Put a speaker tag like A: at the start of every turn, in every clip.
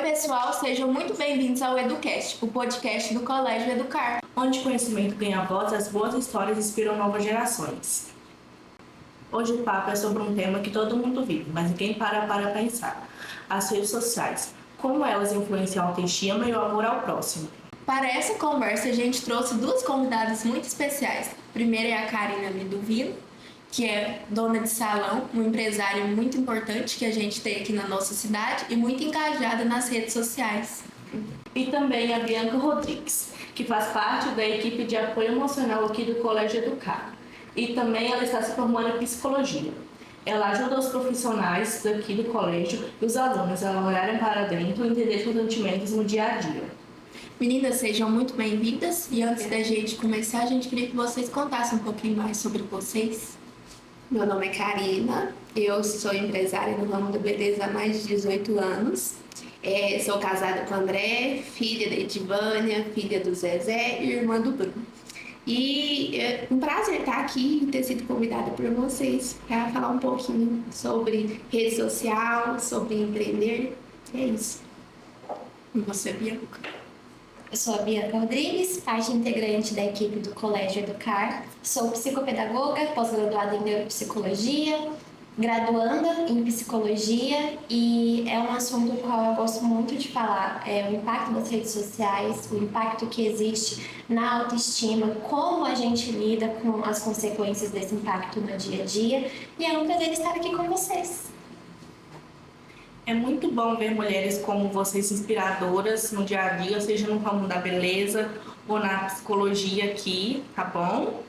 A: pessoal, sejam muito bem-vindos ao EduCast, o podcast do Colégio Educar,
B: onde o conhecimento ganha voz e as boas histórias inspiram novas gerações. Hoje o papo é sobre um tema que todo mundo vive, mas ninguém para pensar: as redes sociais. Como elas influenciam a autoestima e o amor ao próximo.
A: Para essa conversa, a gente trouxe duas convidadas muito especiais. A primeira é a Karina Liduvino, que é dona de salão, uma empresária muito importante que a gente tem aqui na nossa cidade e muito engajada nas redes sociais.
B: E também a Bianca Rodrigues, que faz parte da equipe de apoio emocional aqui do Colégio Educar. E também ela está se formando em psicologia. Ela ajuda os profissionais daqui do colégio e os alunos a olharem para dentro e entender seus sentimentos no dia a dia.
A: Meninas, sejam muito bem-vindas. E antes da gente começar, a gente queria que vocês contassem um pouquinho mais sobre vocês.
C: Meu nome é Karina, eu sou empresária no ramo da beleza há mais de 18 anos. Sou casada com o André, filha da Edivânia, filha do Zezé e irmã do Bruno. E é um prazer estar aqui e ter sido convidada por vocês para falar um pouquinho sobre rede social, sobre empreender. É isso.
A: E você, Bianca?
D: Eu sou a Bianca Rodrigues, parte integrante da equipe do Colégio Educar. Sou psicopedagoga, pós-graduada em neuropsicologia, graduanda em psicologia, e é um assunto do qual eu gosto muito de falar, o impacto das redes sociais, o impacto que existe na autoestima, como a gente lida com as consequências desse impacto no dia a dia, e é um prazer estar aqui com vocês.
B: É muito bom ver mulheres como vocês inspiradoras no dia a dia, seja no ramo da beleza ou na psicologia aqui, tá bom?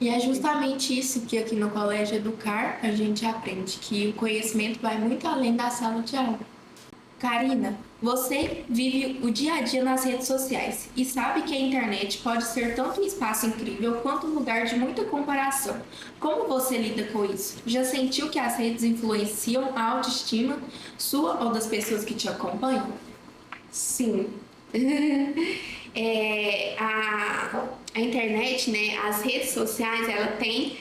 A: E é justamente isso que aqui no Colégio Educar a gente aprende, que o conhecimento vai muito além da sala de aula. Karina, você vive o dia a dia nas redes sociais e sabe que a internet pode ser tanto um espaço incrível quanto um lugar de muita comparação. Como você lida com isso? Já sentiu que as redes influenciam a autoestima sua ou das pessoas que te acompanham?
C: Sim. A internet, né, as redes sociais, ela tem,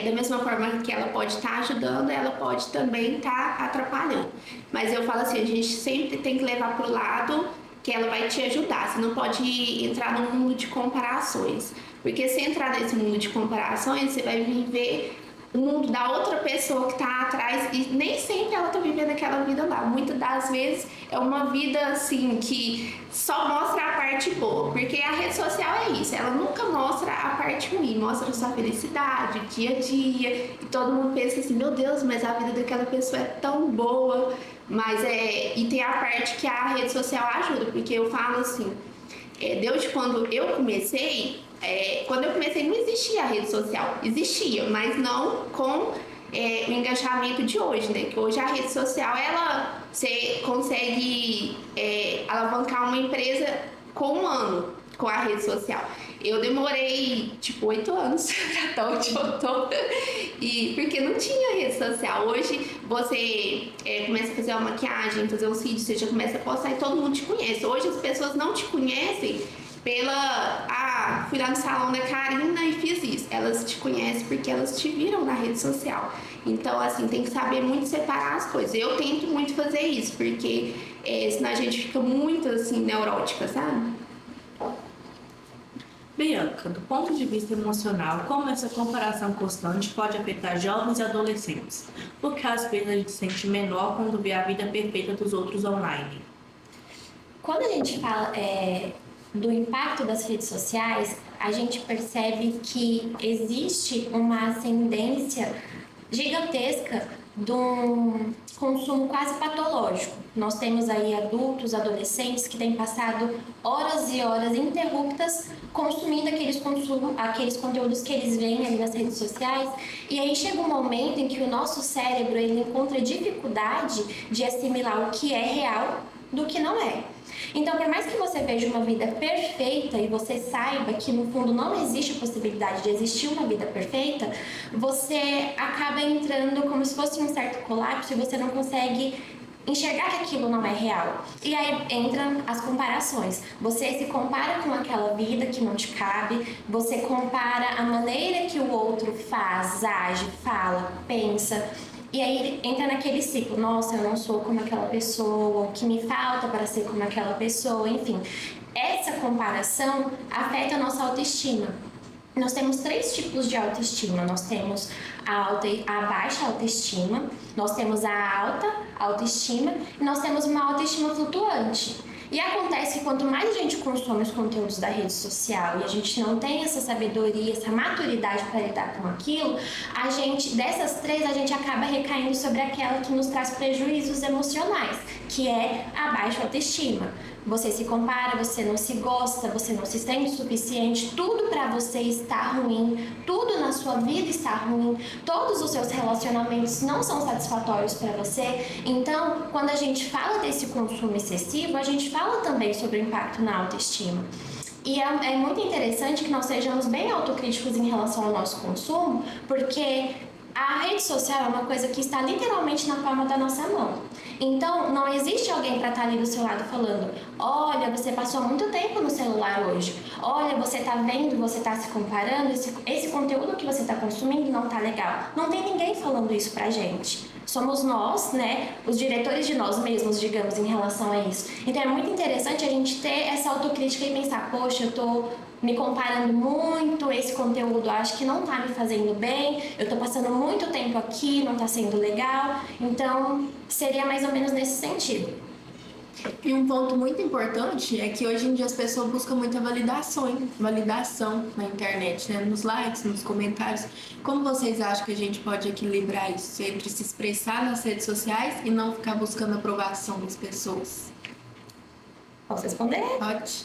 C: da mesma forma que ela pode estar ajudando, ela pode também estar atrapalhando. Mas eu falo assim, a gente sempre tem que levar para o lado que ela vai te ajudar. Você não pode entrar num mundo de comparações. Porque se entrar nesse mundo de comparações, você vai viver o mundo da outra pessoa que está atrás e nem sempre ela está vivendo aquela vida lá. Muitas das vezes é uma vida assim que só mostra a parte boa, porque a rede social é isso, ela nunca mostra a parte ruim, mostra a sua felicidade, o dia a dia, e todo mundo pensa assim, meu Deus, mas a vida daquela pessoa é tão boa, e tem a parte que a rede social ajuda, porque eu falo assim, desde quando eu comecei, não existia a rede social, existia, mas não com o engajamento de hoje, né? Que hoje a rede social, você consegue alavancar uma empresa com um ano com a rede social. Eu demorei 8 anos para estar onde eu tô, porque não tinha rede social. Hoje você começa a fazer uma maquiagem, fazer uns vídeos, você já começa a postar e todo mundo te conhece. Hoje as pessoas não te conhecem fui lá no salão da Karina e fiz isso. Elas te conhecem porque elas te viram na rede social. Então, assim, tem que saber muito separar as coisas. Eu tento muito fazer isso, porque senão a gente fica muito, assim, neurótica, sabe?
B: Bianca, do ponto de vista emocional, como essa comparação constante pode afetar jovens e adolescentes? Porque às vezes a gente se sente menor quando vê a vida perfeita dos outros online.
D: Quando a gente fala do impacto das redes sociais, a gente percebe que existe uma ascendência gigantesca de um consumo quase patológico. Nós temos aí adultos, adolescentes que têm passado horas e horas ininterruptas consumindo aqueles conteúdos que eles veem ali nas redes sociais, e aí chega um momento em que o nosso cérebro ele encontra dificuldade de assimilar o que é real do que não é. Então, por mais que você veja uma vida perfeita e você saiba que no fundo não existe a possibilidade de existir uma vida perfeita, você acaba entrando como se fosse um certo colapso e você não consegue enxergar que aquilo não é real. E aí entram as comparações. Você se compara com aquela vida que não te cabe, você compara a maneira que o outro faz, age, fala, pensa. E aí entra naquele ciclo, nossa, eu não sou como aquela pessoa, o que me falta para ser como aquela pessoa, enfim. Essa comparação afeta a nossa autoestima. Nós temos 3 tipos de autoestima. Nós temos a baixa autoestima, nós temos a alta autoestima e nós temos uma autoestima flutuante. E acontece que quanto mais a gente consome os conteúdos da rede social e a gente não tem essa sabedoria, essa maturidade para lidar com aquilo, dessas 3, a gente acaba recaindo sobre aquela que nos traz prejuízos emocionais, que é a baixa autoestima. Você se compara, você não se gosta, você não se sente suficiente, tudo para você está ruim, tudo na sua vida está ruim, todos os seus relacionamentos não são satisfatórios para você. Então, quando a gente fala desse consumo excessivo, a gente fala também sobre o impacto na autoestima. E é muito interessante que nós sejamos bem autocríticos em relação ao nosso consumo, porque a rede social é uma coisa que está literalmente na palma da nossa mão. Então, não existe alguém para estar ali do seu lado falando: olha, você passou muito tempo no celular hoje. Olha, você está vendo, você está se comparando, esse conteúdo que você está consumindo não está legal. Não tem ninguém falando isso pra gente. Somos nós, né, os diretores de nós mesmos, digamos, em relação a isso. Então, é muito interessante a gente ter essa autocrítica e pensar: poxa, eu tô me comparando muito, esse conteúdo acho que não tá me fazendo bem, eu tô passando muito tempo aqui, não tá sendo legal. Então, seria mais ou menos nesse sentido.
A: E um ponto muito importante é que hoje em dia as pessoas buscam muita validação na internet, né? Nos likes, nos comentários. Como vocês acham que a gente pode equilibrar isso entre se expressar nas redes sociais e não ficar buscando aprovação das pessoas?
D: Posso responder?
A: Pode.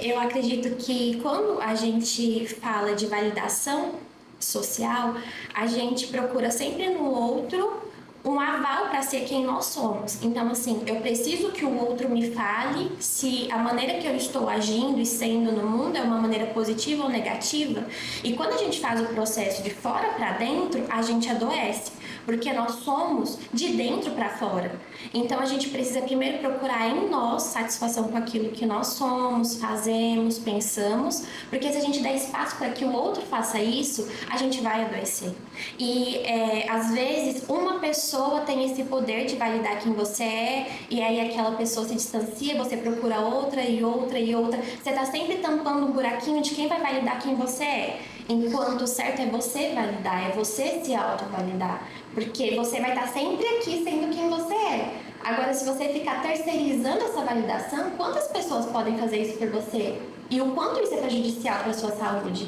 D: Eu acredito que quando a gente fala de validação social, a gente procura sempre no outro um aval para ser quem nós somos. Então, assim, eu preciso que o outro me fale se a maneira que eu estou agindo e sendo no mundo é uma maneira positiva ou negativa. E quando a gente faz o processo de fora para dentro, a gente adoece, porque nós somos de dentro para fora. Então, a gente precisa primeiro procurar em nós satisfação com aquilo que nós somos, fazemos, pensamos, porque se a gente der espaço para que o outro faça isso, a gente vai adoecer. E às vezes uma pessoa tem esse poder de validar quem você é, e aí aquela pessoa se distancia, você procura outra e outra e outra. Você está sempre tampando um buraquinho de quem vai validar quem você é. Enquanto o certo é você validar, é você se autovalidar. Porque você vai estar sempre aqui sendo quem você é. Agora, se você ficar terceirizando essa validação, quantas pessoas podem fazer isso por você? E o quanto isso é prejudicial para a sua saúde?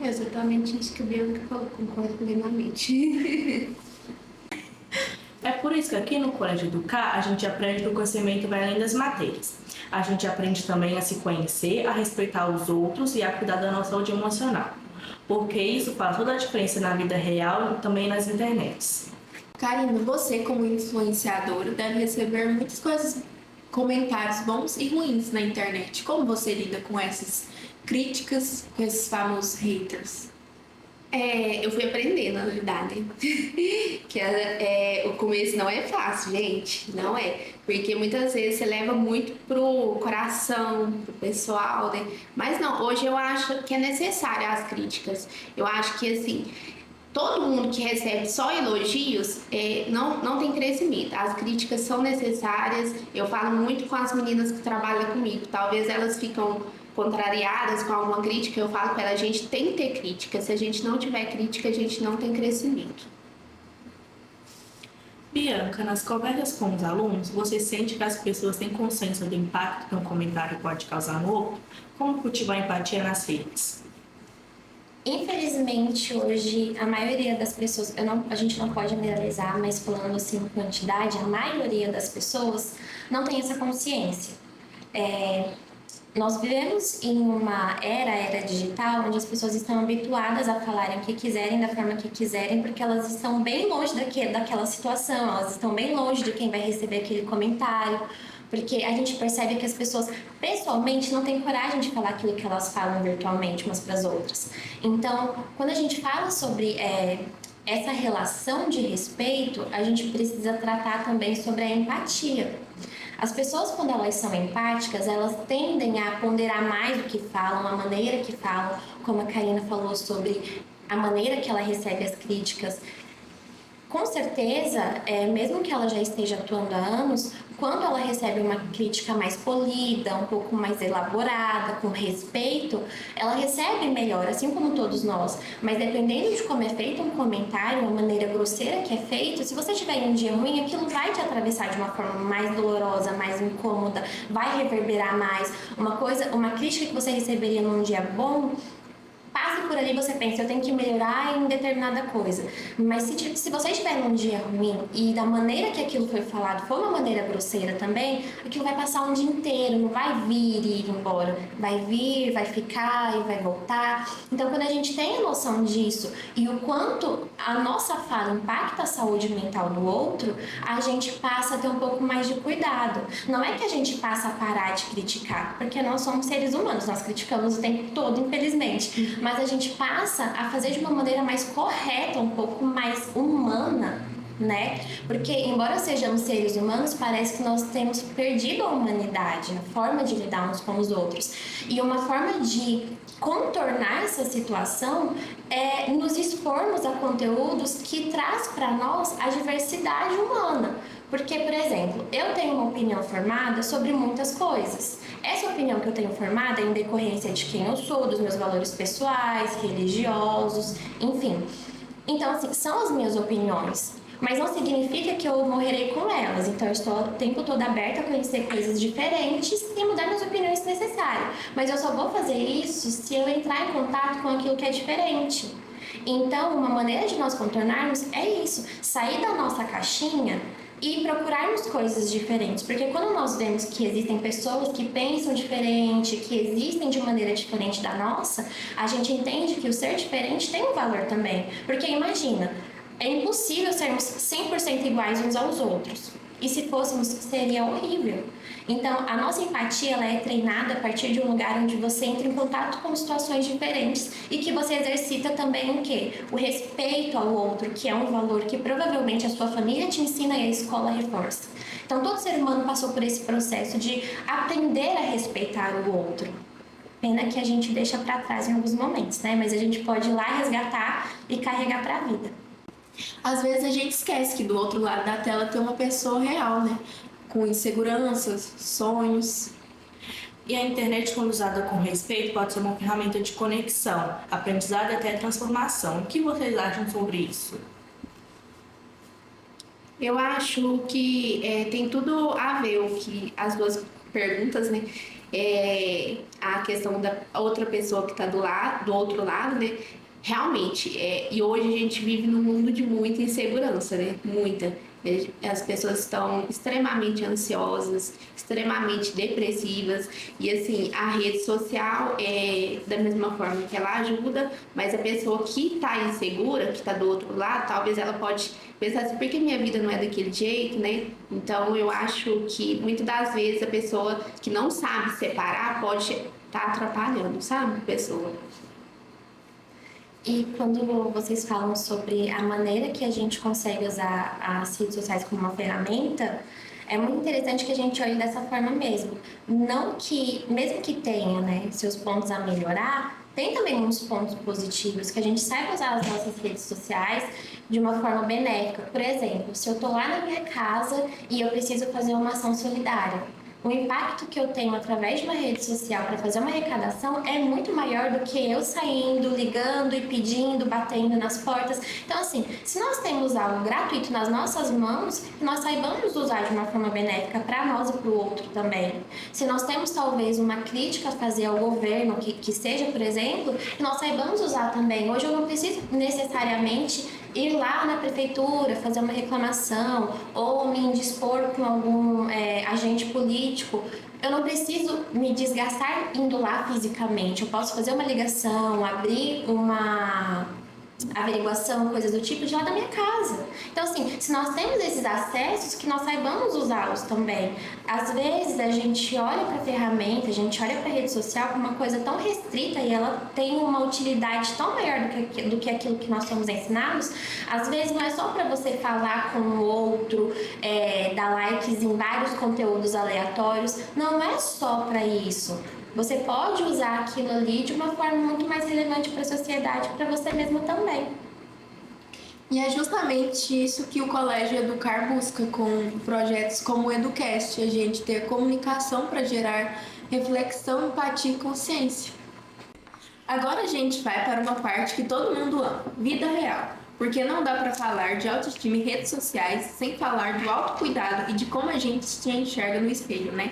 C: É exatamente isso que o Bianca falou, concordo plenamente.
B: É por isso que aqui no Colégio Educar a gente aprende que o conhecimento vai além das matérias. A gente aprende também a se conhecer, a respeitar os outros e a cuidar da nossa saúde emocional. Porque isso faz toda a diferença na vida real e também nas internets.
A: Karina, você como influenciadora deve receber muitas coisas, comentários bons e ruins na internet. Como você lida com essas críticas, com esses famosos haters?
C: Eu fui aprendendo, na verdade, que o começo não é fácil, gente, não é, porque muitas vezes você leva muito pro coração, pro pessoal, né? Mas não, hoje eu acho que é necessário as críticas. Eu acho que, assim, todo mundo que recebe só elogios não tem crescimento. As críticas são necessárias. Eu falo muito com as meninas que trabalham comigo, talvez elas ficam contrariadas com alguma crítica, eu falo para ela: a gente tem que ter crítica. Se a gente não tiver crítica, a gente não tem crescimento.
B: Bianca, nas conversas com os alunos, você sente que as pessoas têm consciência do impacto que um comentário pode causar no outro? Como cultivar a empatia nas redes?
D: Infelizmente, hoje, a maioria das pessoas, a gente não pode generalizar, mas falando assim em quantidade, a maioria das pessoas não tem essa consciência. Nós vivemos em uma era digital, onde as pessoas estão habituadas a falarem o que quiserem, da forma que quiserem, porque elas estão bem longe daquela situação, elas estão bem longe de quem vai receber aquele comentário, porque a gente percebe que as pessoas, pessoalmente, não têm coragem de falar aquilo que elas falam virtualmente umas para as outras. Então, quando a gente fala sobre essa relação de respeito, a gente precisa tratar também sobre a empatia. As pessoas, quando elas são empáticas, elas tendem a ponderar mais o que falam, a maneira que falam, como a Karina falou sobre a maneira que ela recebe as críticas. com certeza, mesmo que ela já esteja atuando há anos, quando ela recebe uma crítica mais polida, um pouco mais elaborada, com respeito, ela recebe melhor, assim como todos nós. Mas dependendo de como é feito um comentário, a maneira grosseira que é feito, se você tiver um dia ruim, aquilo vai te atravessar de uma forma mais dolorosa, mais incômoda, vai reverberar mais. Uma crítica que você receberia num dia bom, passa por ali, você pensa, eu tenho que melhorar em determinada coisa. Mas se você estiver num dia ruim e da maneira que aquilo foi falado for uma maneira grosseira também, aquilo vai passar um dia inteiro, não vai vir e ir embora. Vai vir, vai ficar e vai voltar. Então, quando a gente tem a noção disso e o quanto a nossa fala impacta a saúde mental do outro, a gente passa a ter um pouco mais de cuidado. Não é que a gente passa a parar de criticar, porque nós somos seres humanos, nós criticamos o tempo todo, infelizmente. Mas a gente passa a fazer de uma maneira mais correta, um pouco mais humana, né? Porque, embora sejamos seres humanos, parece que nós temos perdido a humanidade, a forma de lidar uns com os outros. E uma forma de contornar essa situação é nos expormos a conteúdos que traz para nós a diversidade humana. Porque, por exemplo, eu tenho uma opinião formada sobre muitas coisas. Essa opinião que eu tenho formada é em decorrência de quem eu sou, dos meus valores pessoais, religiosos, enfim. Então, assim, são as minhas opiniões. Mas não significa que eu morrerei com elas. Então, eu estou o tempo todo aberta a conhecer coisas diferentes e mudar minhas opiniões se necessário. Mas eu só vou fazer isso se eu entrar em contato com aquilo que é diferente. Então, uma maneira de nós contornarmos é isso. Sair da nossa caixinha e procurarmos coisas diferentes, porque quando nós vemos que existem pessoas que pensam diferente, que existem de maneira diferente da nossa, a gente entende que o ser diferente tem um valor também. Porque imagina, é impossível sermos 100% iguais uns aos outros. E se fôssemos, seria horrível. Então, a nossa empatia ela é treinada a partir de um lugar onde você entra em contato com situações diferentes e que você exercita também o quê? O respeito ao outro, que é um valor que provavelmente a sua família te ensina e a escola reforça. Então, todo ser humano passou por esse processo de aprender a respeitar o outro. Pena que a gente deixa para trás em alguns momentos, né? Mas a gente pode ir lá resgatar e carregar para a vida.
A: Às vezes a gente esquece que do outro lado da tela tem uma pessoa real, né? Com inseguranças, sonhos.
B: E a internet, quando usada com respeito, pode ser uma ferramenta de conexão, aprendizado e até transformação. O que vocês acham sobre isso?
C: Eu acho que tem tudo a ver o que as duas perguntas, né? A questão da outra pessoa que está do outro lado, né? Realmente, e hoje a gente vive num mundo de muita insegurança, né? Muita. As pessoas estão extremamente ansiosas, extremamente depressivas e assim, a rede social da mesma forma que ela ajuda, mas a pessoa que está insegura, que está do outro lado, talvez ela pode pensar assim, por que minha vida não é daquele jeito, né? Então eu acho que muitas das vezes a pessoa que não sabe separar pode estar atrapalhando, sabe, a pessoa.
D: E quando vocês falam sobre a maneira que a gente consegue usar as redes sociais como uma ferramenta, é muito interessante que a gente olhe dessa forma mesmo. Não que, mesmo que tenha, né, seus pontos a melhorar, tem também uns pontos positivos, que a gente saiba usar as nossas redes sociais de uma forma benéfica. Por exemplo, se eu estou lá na minha casa e eu preciso fazer uma ação solidária, o impacto que eu tenho através de uma rede social para fazer uma arrecadação é muito maior do que eu saindo, ligando e pedindo, batendo nas portas. Então, assim, se nós temos algo gratuito nas nossas mãos, nós saibamos usar de uma forma benéfica para nós e para o outro também. Se nós temos talvez uma crítica a fazer ao governo, que seja, por exemplo, nós saibamos usar também. Hoje eu não preciso necessariamente ir lá na prefeitura, fazer uma reclamação ou me indispor com algum agente político. Eu não preciso me desgastar indo lá fisicamente. Eu posso fazer uma ligação, abrir uma averiguação, coisas do tipo, de lá da minha casa. Então, assim, se nós temos esses acessos, que nós saibamos usá-los também. Às vezes, a gente olha para a ferramenta, a gente olha para a rede social como uma coisa tão restrita e ela tem uma utilidade tão maior do que aquilo que nós somos ensinados. Às vezes, não é só para você falar com o outro, dar likes em vários conteúdos aleatórios. Não é só para isso. Você pode usar aquilo ali de uma forma muito mais relevante para a sociedade, para você mesmo também.
A: E é justamente isso que o Colégio Educar busca com projetos como o Educast, a gente ter comunicação para gerar reflexão, empatia e consciência. Agora a gente vai para uma parte que todo mundo ama, vida real. Porque não dá para falar de autoestima e redes sociais sem falar do autocuidado e de como a gente se enxerga no espelho, né?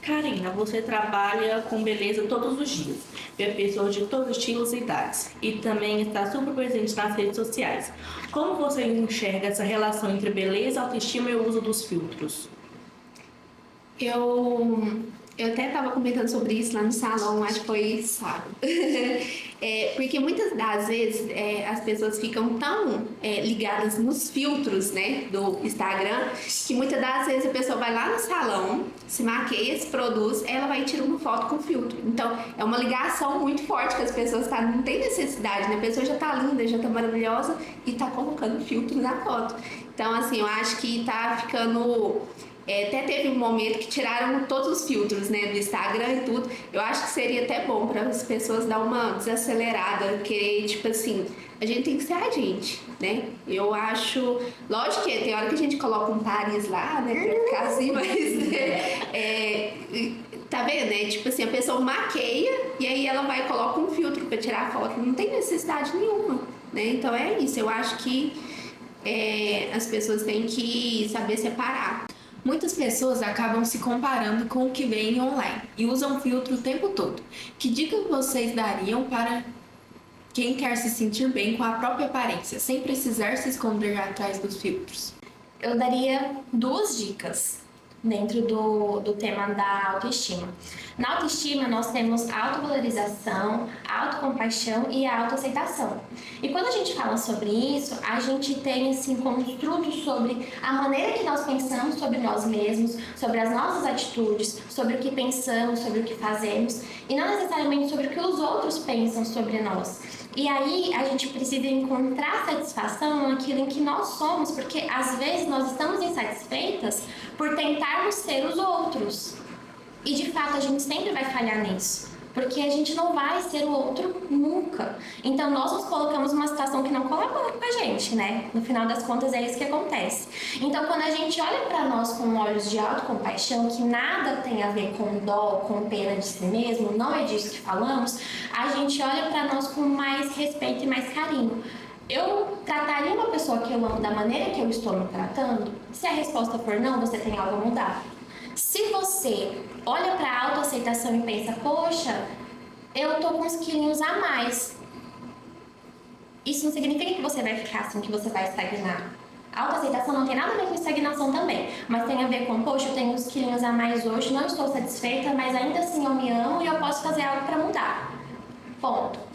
B: Karina, você trabalha com beleza todos os dias, vê pessoas de todos os estilos e idades e também está super presente nas redes sociais. Como você enxerga essa relação entre beleza, autoestima e o uso dos filtros?
C: Eu até estava comentando sobre isso lá no salão, acho que foi sábado. Porque muitas das vezes as pessoas ficam tão ligadas nos filtros, né, do Instagram, que muitas das vezes a pessoa vai lá no salão, se maqueia, se produz, ela vai tirar uma foto com filtro. Então, é uma ligação muito forte que as pessoas não tem necessidade, né? A pessoa já tá linda, já tá maravilhosa e tá colocando filtro na foto. Então, assim, eu acho que tá ficando... até teve um momento que tiraram todos os filtros, né, do Instagram e tudo. Eu acho que seria até bom para as pessoas dar uma desacelerada, querer, tipo assim, a gente tem que ser a gente, né? Eu acho, lógico que tem hora que a gente coloca um Paris lá, né, pra ficar assim, mas tá vendo, né? Tipo assim, a pessoa maqueia e aí ela vai e coloca um filtro para tirar a foto. Não tem necessidade nenhuma, né? Então é isso, eu acho que as pessoas têm que saber separar.
A: Muitas pessoas acabam se comparando com o que veem online e usam filtro o tempo todo. Que dica vocês dariam para quem quer se sentir bem com a própria aparência, sem precisar se esconder atrás dos filtros?
D: Eu daria 2 dicas dentro do tema da autoestima. Na autoestima, nós temos a autovalorização, a autocompaixão e a autoaceitação. E quando a gente fala sobre isso, a gente tem assim, construto sobre a maneira que nós pensamos sobre nós mesmos, sobre as nossas atitudes, sobre o que pensamos, sobre o que fazemos, e não necessariamente sobre o que os outros pensam sobre nós. E aí a gente precisa encontrar satisfação naquilo em que nós somos, porque às vezes nós estamos insatisfeitas por tentarmos ser os outros. E de fato a gente sempre vai falhar nisso, porque a gente não vai ser o outro nunca. Então nós nos colocamos numa situação que não colabora com a gente, né? No final das contas é isso que acontece. Então quando a gente olha para nós com olhos de autocompaixão, que nada tem a ver com dó, com pena de si mesmo, não é disso que falamos, a gente olha para nós com mais respeito e mais carinho. Eu trataria uma pessoa que eu amo da maneira que eu estou me tratando? Se a resposta for não, você tem algo a mudar. Se você olha para a autoaceitação e pensa, poxa, eu tô com uns quilinhos a mais, isso não significa que você vai ficar assim, que você vai estagnar. A autoaceitação não tem nada a ver com estagnação também, mas tem a ver com, poxa, eu tenho uns quilinhos a mais hoje, não estou satisfeita, mas ainda assim eu me amo e eu posso fazer algo para mudar. Ponto.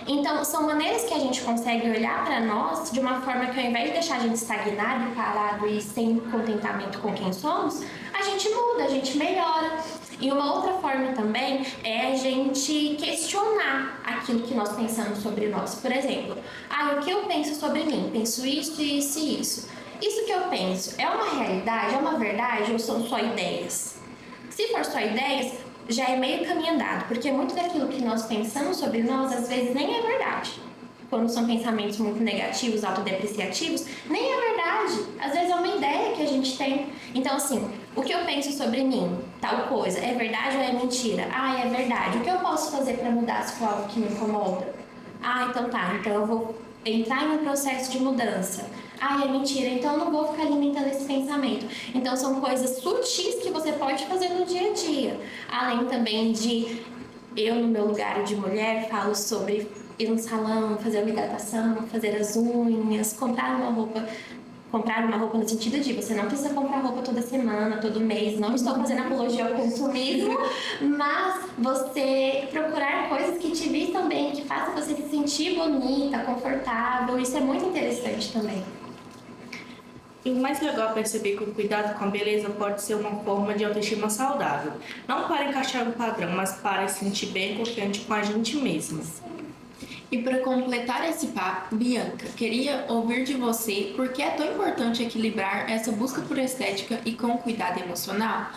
D: Então, são maneiras que a gente consegue olhar para nós de uma forma que ao invés de deixar a gente estagnado e parado e sem contentamento com quem somos, a gente muda, a gente melhora. E uma outra forma também é a gente questionar aquilo que nós pensamos sobre nós. Por exemplo, o que eu penso sobre mim? Penso isso, isso e isso. Isso que eu penso é uma realidade, é uma verdade ou são só ideias? Se for só ideias, já é meio caminho andado, porque muito daquilo que nós pensamos sobre nós, às vezes, nem é verdade. Quando são pensamentos muito negativos, autodepreciativos, nem é verdade. Às vezes é uma ideia que a gente tem. Então, assim, o que eu penso sobre mim, tal coisa, é verdade ou é mentira? É verdade. O que eu posso fazer para mudar se for algo que me incomoda? Então tá. Então eu vou entrar em um processo de mudança. É mentira, então eu não vou ficar alimentando esse pensamento. Então são coisas sutis que você pode fazer no dia a dia. Além também de, eu no meu lugar de mulher, falo sobre ir no salão, fazer uma hidratação, fazer as unhas, comprar uma roupa no sentido de você não precisa comprar roupa toda semana, todo mês, não estou fazendo apologia ao consumismo, mas você procurar coisas que te vistam bem, que façam você se sentir bonita, confortável, isso é muito interessante também.
B: E o mais legal é perceber que o cuidado com a beleza pode ser uma forma de autoestima saudável. Não para encaixar um padrão, mas para se sentir bem e confiante com a gente mesma.
A: E para completar esse papo, Bianca, queria ouvir de você por que é tão importante equilibrar essa busca por estética e com cuidado emocional?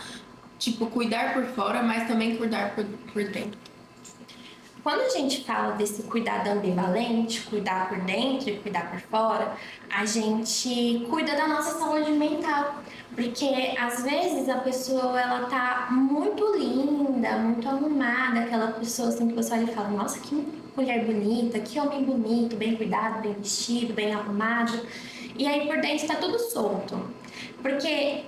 A: Tipo, cuidar por fora, mas também cuidar por dentro.
D: Quando a gente fala desse cuidado ambivalente, cuidar por dentro e cuidar por fora, a gente cuida da nossa saúde mental. Porque às vezes a pessoa ela tá muito linda, muito arrumada, aquela pessoa assim que você olha e fala, nossa, que mulher bonita, que homem bonito, bem cuidado, bem vestido, bem arrumado. E aí por dentro tá tudo solto. Porque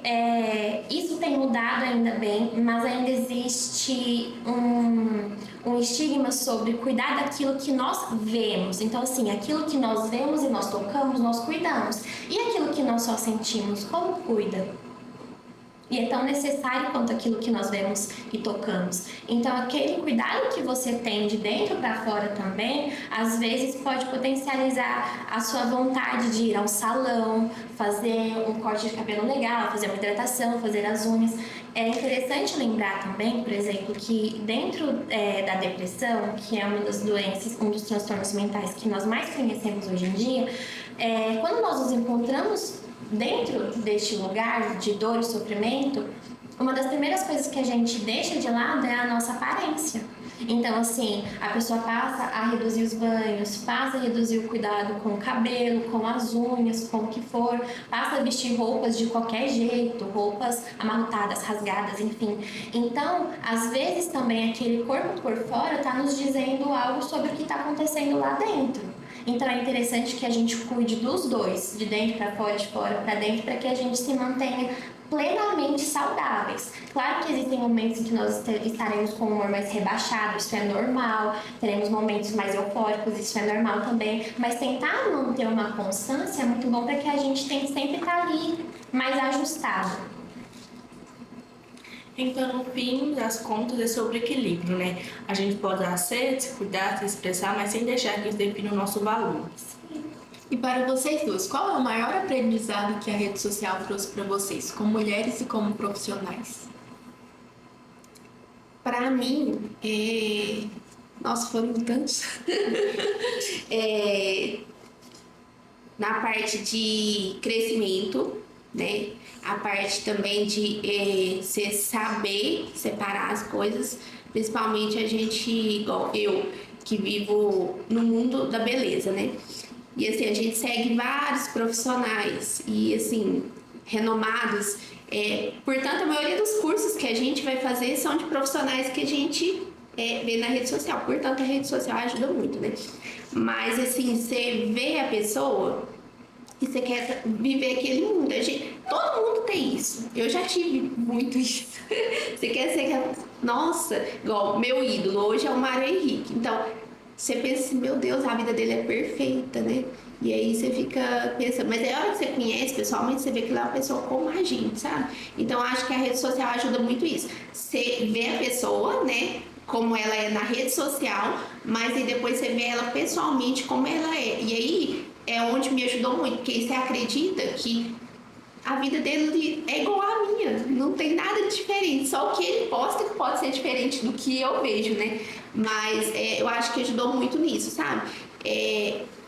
D: isso tem mudado ainda bem, mas ainda existe um estigma sobre cuidar daquilo que nós vemos. Então, assim, aquilo que nós vemos e nós tocamos, nós cuidamos. E aquilo que nós só sentimos, como cuida? E é tão necessário quanto aquilo que nós vemos e tocamos. Então, aquele cuidado que você tem de dentro para fora também, às vezes pode potencializar a sua vontade de ir ao salão, fazer um corte de cabelo legal, fazer uma hidratação, fazer as unhas. É interessante lembrar também, por exemplo, que dentro da depressão, que é uma das doenças, um dos transtornos mentais que nós mais conhecemos hoje em dia, quando nós nos encontramos dentro deste lugar de dor e sofrimento, uma das primeiras coisas que a gente deixa de lado é a nossa aparência. Então, assim, a pessoa passa a reduzir os banhos, passa a reduzir o cuidado com o cabelo, com as unhas, com o que for, passa a vestir roupas de qualquer jeito, roupas amarrotadas, rasgadas, enfim. Então, às vezes também aquele corpo por fora está nos dizendo algo sobre o que está acontecendo lá dentro. Então é interessante que a gente cuide dos dois, de dentro para fora, de fora para dentro, para que a gente se mantenha plenamente saudáveis. Claro que existem momentos em que nós estaremos com o humor mais rebaixado, isso é normal, teremos momentos mais eufóricos, isso é normal também, mas tentar manter uma constância é muito bom para que a gente tente sempre estar ali mais ajustado.
B: Então, no fim das contas, é sobre equilíbrio, né? A gente pode dar certo, se cuidar, se expressar, mas sem deixar que isso defina o nosso valor.
A: E para vocês duas, qual é o maior aprendizado que a rede social trouxe para vocês, como mulheres e como profissionais?
C: Para mim, nossa, foram tantos. Na parte de crescimento, né? A parte também de você saber separar as coisas, principalmente a gente, igual eu, que vivo no mundo da beleza, né? E assim, a gente segue vários profissionais e assim, renomados. Portanto, a maioria dos cursos que a gente vai fazer são de profissionais que a gente vê na rede social. Portanto, a rede social ajuda muito, né? Mas assim, você vê a pessoa e você quer viver aquele mundo. Todo mundo tem isso. Eu já tive muito isso. Você quer ser... Nossa, igual meu ídolo hoje é o Mário Henrique. Então, você pensa assim, meu Deus, a vida dele é perfeita, né? E aí você fica pensando, mas é a hora que você conhece pessoalmente, você vê que ele é uma pessoa como a gente, sabe? Então, acho que a rede social ajuda muito isso. Você vê a pessoa, né? Como ela é na rede social, mas aí depois você vê ela pessoalmente como ela é. E aí é onde me ajudou muito, porque você acredita que a vida dele é igual à minha, não tem nada de diferente, só o que ele posta que pode ser diferente do que eu vejo, né? Mas eu acho que ajudou muito nisso, sabe?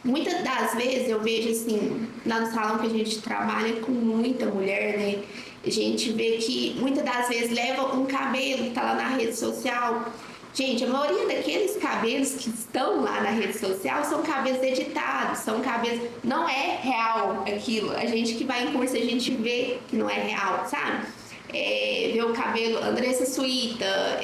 C: Muitas das vezes eu vejo assim, lá no salão que a gente trabalha com muita mulher, né? A gente vê que muitas das vezes leva um cabelo que tá lá na rede social. Gente, a maioria daqueles cabelos que estão lá na rede social são cabelos editados, são cabelos... Não é real aquilo. A gente que vai em curso, a gente vê que não é real, sabe? Vê o cabelo... Andressa Suíta,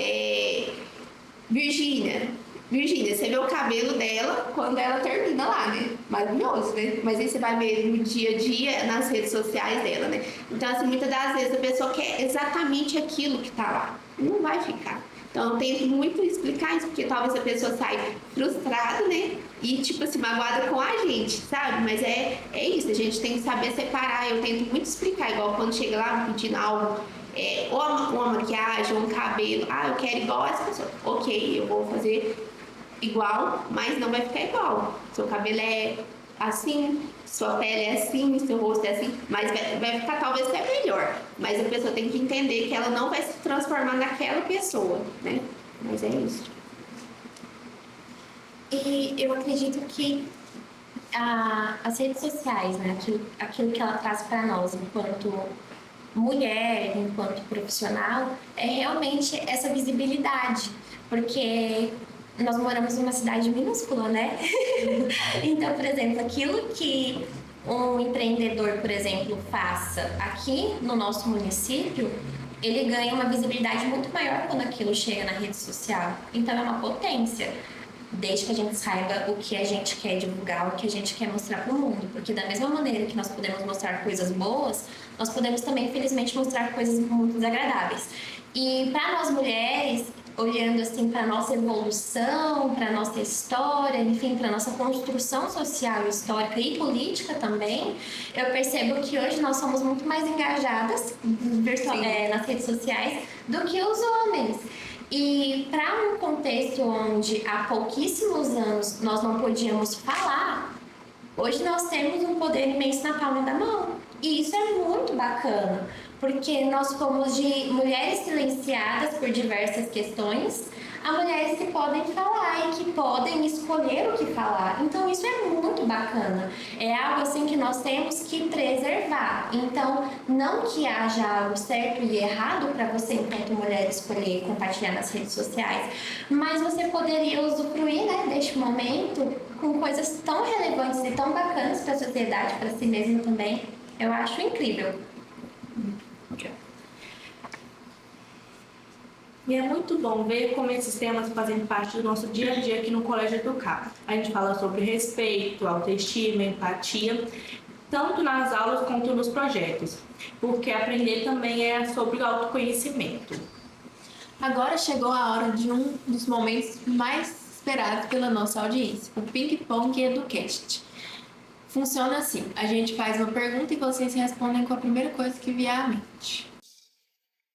C: Virgínia, você vê o cabelo dela quando ela termina lá, né? Maravilhoso, né? Mas aí você vai ver no dia a dia, nas redes sociais dela, né? Então, assim, muitas das vezes a pessoa quer exatamente aquilo que tá lá. Não vai ficar. Então, eu tento muito explicar isso, porque talvez a pessoa saia frustrada, né? E, tipo assim, magoada com a gente, sabe? Mas é isso, a gente tem que saber separar. Eu tento muito explicar, igual quando chega lá pedindo algo, ou uma maquiagem, ou um cabelo. Eu quero igual essa pessoa. Ok, eu vou fazer igual, mas não vai ficar igual. Seu cabelo é assim, sua pele é assim, seu rosto é assim, mas vai ficar talvez até melhor. Mas a pessoa tem que entender que ela não vai se transformar naquela pessoa, né? Mas é isso.
D: E eu acredito que as redes sociais, né, aquilo que ela traz para nós enquanto mulher, enquanto profissional, é realmente essa visibilidade, porque nós moramos numa cidade minúscula, né? Então, por exemplo, aquilo que um empreendedor, por exemplo, faça aqui no nosso município, ele ganha uma visibilidade muito maior quando aquilo chega na rede social. Então, é uma potência, desde que a gente saiba o que a gente quer divulgar, o que a gente quer mostrar para o mundo. Porque da mesma maneira que nós podemos mostrar coisas boas, nós podemos também, infelizmente, mostrar coisas muito desagradáveis. E para nós mulheres, olhando assim para nossa evolução, para nossa história, enfim, para nossa construção social, histórica e política também, eu percebo que hoje nós somos muito mais engajadas nas redes sociais do que os homens. E para um contexto onde há pouquíssimos anos nós não podíamos falar, hoje nós temos um poder imenso na palma da mão. E isso é muito bacana, porque nós fomos de mulheres silenciadas por diversas questões a mulheres que podem falar e que podem escolher o que falar. Então isso é muito bacana. É algo assim que nós temos que preservar. Então, não que haja algo certo e errado para você, enquanto mulher, escolher compartilhar nas redes sociais, mas você poderia usufruir, né, deste momento com coisas tão relevantes e tão bacanas para a sociedade, para si mesmo também. Eu acho incrível.
B: E é muito bom ver como esses temas fazem parte do nosso dia a dia aqui no Colégio Educar. A gente fala sobre respeito, autoestima, empatia, tanto nas aulas quanto nos projetos, porque aprender também é sobre o autoconhecimento.
A: Agora chegou a hora de um dos momentos mais esperados pela nossa audiência, o Ping Pong EduCast. Funciona assim, a gente faz uma pergunta e vocês respondem com a primeira coisa que vier à mente.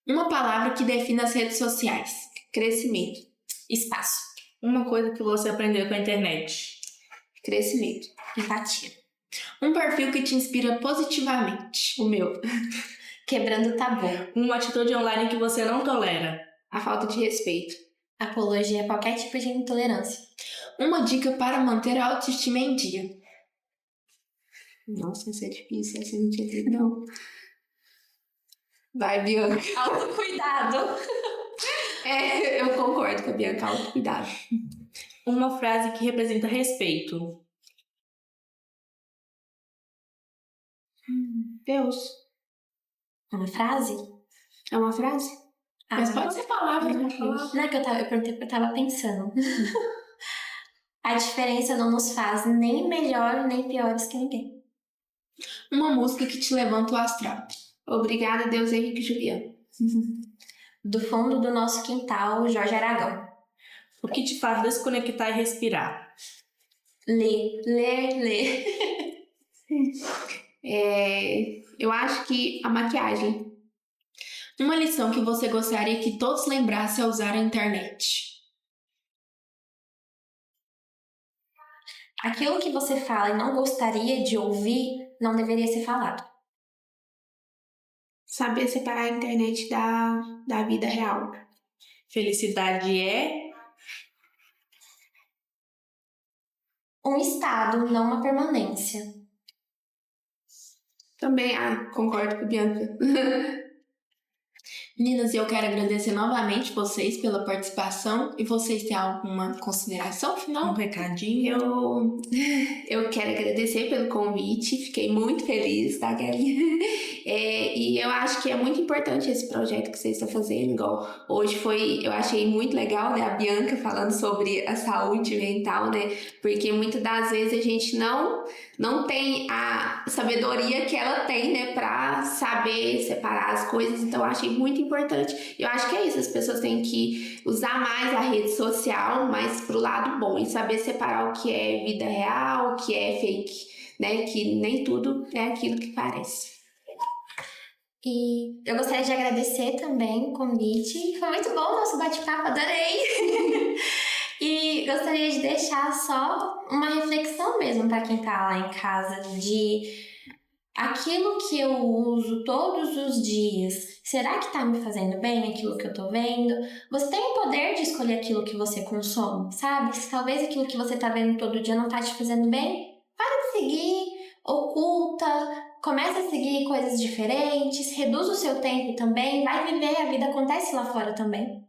A: Uma palavra que define as redes sociais. Crescimento.
D: Espaço.
B: Uma coisa que você aprendeu com a internet.
A: Crescimento.
D: Empatia.
A: Um perfil que te inspira positivamente. O meu.
D: Quebrando tabu.
B: Uma atitude online que você não tolera.
A: A falta de respeito.
D: Apologia a qualquer tipo de intolerância.
A: Uma dica para manter a autoestima em dia. Nossa, isso é difícil. Essa eu não tinha lido, não. Vai, Bianca.
D: Autocuidado.
A: Eu concordo com a Bianca. Autocuidado.
B: Uma frase que representa respeito.
A: Deus.
D: É uma frase?
A: É uma frase? Mas pode ser palavra, né?
D: Não é que eu perguntei porque eu tava pensando. A diferença não nos faz nem melhor nem piores que ninguém.
A: Uma música que te levanta o astral. Obrigada, Deus Henrique Juliano.
D: Do fundo do nosso quintal, Jorge Aragão.
B: O que te faz desconectar e respirar.
D: Ler.
A: Eu acho que a maquiagem. Uma lição que você gostaria que todos lembrassem ao usar a internet.
D: Aquilo que você fala e não gostaria de ouvir, não deveria ser falado.
A: Saber separar a internet da vida real.
B: Felicidade é...
D: Um estado, não uma permanência.
A: Também, concordo com a Bianca. Meninas, eu quero agradecer novamente vocês pela participação. E vocês têm alguma consideração final?
B: Um recadinho?
A: Eu quero agradecer pelo convite. Fiquei muito feliz, tá, Kelly? E eu acho que é muito importante esse projeto que vocês estão fazendo. Igual hoje eu achei muito legal, né? A Bianca falando sobre a saúde mental, né? Porque muitas das vezes a gente não tem a sabedoria que ela tem, né? Pra saber separar as coisas. Então eu achei muito importante. Eu acho que é isso, as pessoas têm que usar mais a rede social, mas pro lado bom, e saber separar o que é vida real, o que é fake, né? Que nem tudo é aquilo que parece.
D: E eu gostaria de agradecer também o convite. Foi muito bom o nosso bate-papo, adorei! E gostaria de deixar só uma reflexão mesmo para quem tá lá em casa de... Aquilo que eu uso todos os dias, será que tá me fazendo bem aquilo que eu tô vendo? Você tem o poder de escolher aquilo que você consome, sabe? Se talvez aquilo que você tá vendo todo dia não tá te fazendo bem, para de seguir, oculta, começa a seguir coisas diferentes, reduz o seu tempo também, vai viver, a vida acontece lá fora também.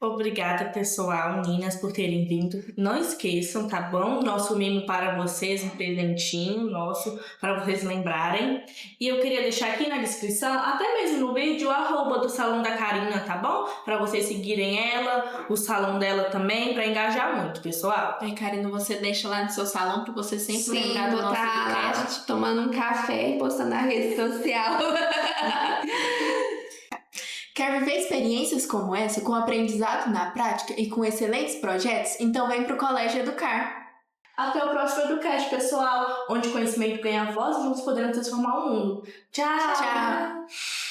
B: Obrigada, pessoal, meninas, por terem vindo. Não esqueçam, tá bom? Nosso mimo para vocês, um presentinho nosso, para vocês lembrarem. E eu queria deixar aqui na descrição, até mesmo no vídeo, o @ do Salão da Karina, tá bom? Para vocês seguirem ela, o salão dela também, para engajar muito, pessoal.
A: Aí, Karina, você deixa lá no seu salão para você sempre
C: Sim,
A: lembrar do
C: vou
A: nosso
C: estar lá
A: podcast.
C: tomando um café e postando na rede social.
A: Quer viver experiências como essa, com aprendizado na prática e com excelentes projetos? Então vem pro Colégio Educar.
B: Até o próximo Educast, pessoal, onde conhecimento ganha voz e juntos podemos transformar o mundo. Tchau!
A: Tchau!